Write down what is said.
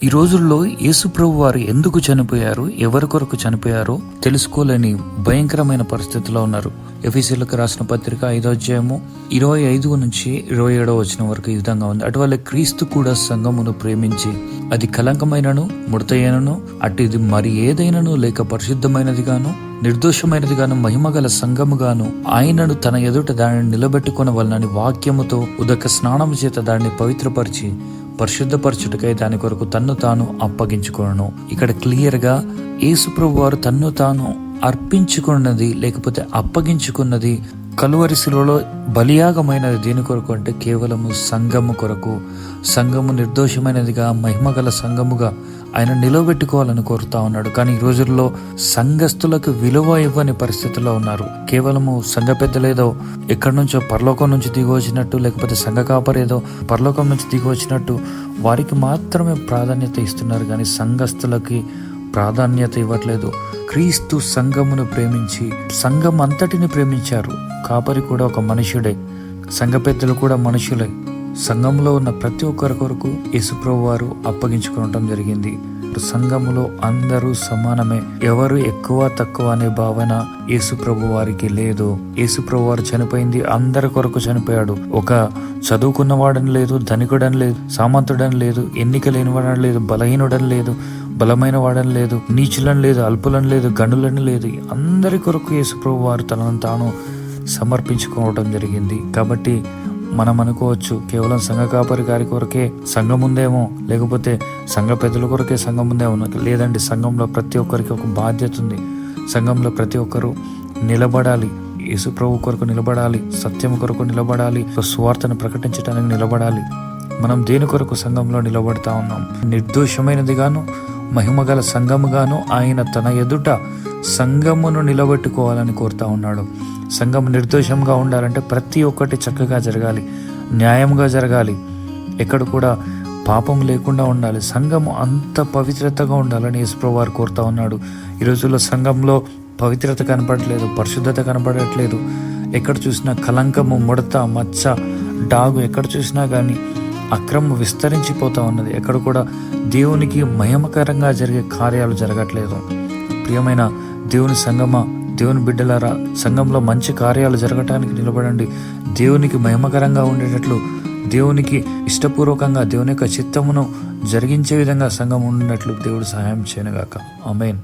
ఈ రోజుల్లో యేసుప్రభు వారు ఎందుకు చనిపోయారు, ఎవరి కొరకు చనిపోయారో తెలుసుకోలేని భయంకరమైన పరిస్థితిలో ఉన్నారు. ఎఫెసీయులకు రాసిన పత్రిక 5వ అధ్యాయము 25 నుంచి 27 వచనం వరకు ఈ విధంగా ఉంది. అటువల్ల క్రీస్తు కూడా సంఘమును ప్రేమించి అది కలంకమైనను ముడతయ్యనను అటుది మరి ఏదైనను లేక పరిశుద్ధమైనది గాను నిర్దోషమైనది గాను మహిమగల సంఘముగాను ఆయనను తన ఎదుట దానిని నిలబెట్టుకొనవలనని వాక్యముతో ఉదక స్నానము చేత దానిని పవిత్రపరిచి పరిశుద్ధపరచుటకై దాని కొరకు తన్ను తాను అప్పగించుకొనెను. ఇక్కడ క్లియర్ గా యేసుప్రభు వారు తన్ను తాను అర్పించుకున్నది లేకపోతే అప్పగించుకున్నది కలువరి శిలువలో బలియాగమైనది దేని కొరకు అంటే కేవలము సంఘము కొరకు. సంఘము నిర్దోషమైనదిగా మహిమగల సంఘముగా ఆయన నిలబెట్టుకోవాలని కోరుతా ఉన్నాడు. కానీ ఈ రోజుల్లో సంఘస్థులకు విలువ ఇవ్వని పరిస్థితుల్లో ఉన్నారు. కేవలము సంఘ పెద్దలేదో ఎక్కడి నుంచో పరలోకం నుంచి దిగి వచ్చినట్టు, లేకపోతే సంఘ కాపరేదో పరలోకం నుంచి దిగి వచ్చినట్టు వారికి మాత్రమే ప్రాధాన్యత ఇస్తున్నారు, కానీ సంఘస్థులకి ప్రాధాన్యత ఇవ్వట్లేదు. క్రీస్తు సంఘమును ప్రేమించి సంఘం అంతటిని ప్రేమించారు. కాపరి కూడా ఒక మనుషుడే, సంఘ పెద్దలు కూడా మనుషులే. సంఘంలో ఉన్న ప్రతి ఒక్కరి కొరకు యేసుప్రభు వారు అప్పగించుకోవటం జరిగింది. సంఘములో అందరూ సమానమే, ఎవరు ఎక్కువ తక్కువ అనే భావన యేసుప్రభు వారికి లేదు. యేసుప్రభు వారు చనిపోయింది అందరి కొరకు చనిపోయాడు. ఒక చదువుకున్నవాడని లేదు, ధనికుడని లేదు, సామంతుడని లేదు, ఎన్నిక లేనివాడని లేదు, బలహీనుడని లేదు, బలమైన వాడని లేదు, నీచులని లేదు, అల్పులని లేదు, గనులని లేదు. అందరి కొరకు యేసుప్రభు వారు తనను తాను సమర్పించుకోవడం జరిగింది. కాబట్టి మనం అనుకోవచ్చు కేవలం సంఘ కాపరి గారి కొరకే సంఘం ఉందేమో, లేకపోతే సంఘ పెద్దల కొరకే సంఘం ఉందేమో. లేదండి, సంఘంలో ప్రతి ఒక్కరికి ఒక బాధ్యత ఉంది. సంఘంలో ప్రతి ఒక్కరు నిలబడాలి, యేసు ప్రభు కొరకు నిలబడాలి, సత్యం కొరకు నిలబడాలి, సువార్తను ప్రకటించడానికి నిలబడాలి. మనం దేని కొరకు సంఘంలో నిలబడతా ఉన్నాం? నిర్దోషమైనదిగాను మహిమగల సంఘముగాను ఆయన తన ఎదుట సంఘమును నిలబెట్టుకోవాలని కోరుతా ఉన్నాడు. సంఘం నిర్దోషంగా ఉండాలంటే ప్రతి ఒక్కటి చక్కగా జరగాలి, న్యాయంగా జరగాలి, ఎక్కడ కూడా పాపం లేకుండా ఉండాలి. సంఘము అంత పవిత్రతగా ఉండాలని యేసుప్రభు వారు కోరుతా ఉన్నాడు. ఈ రోజుల్లో సంఘంలో పవిత్రత కనపడట్లేదు, పరిశుద్ధత కనపడట్లేదు. ఎక్కడ చూసినా కలంకము, ముడత, మచ్చ, డాగు, ఎక్కడ చూసినా కానీ అక్రమం విస్తరించిపోతా ఉన్నది. ఎక్కడ కూడా దేవునికి మహిమకరంగా జరిగే కార్యాలు జరగట్లేదు. ప్రియమైన దేవుని సంగమా, దేవుని బిడ్డలారా, సంఘంలో మంచి కార్యాలు జరగటానికి నిలబడండి. దేవునికి మహిమకరంగా ఉండేటట్లు, దేవునికి ఇష్టపూర్వకంగా దేవుని యొక్క చిత్తమును జరిగించే విధంగా సంఘం ఉండినట్లు దేవుడు సహాయం చేయనుగాక. ఆమేన్.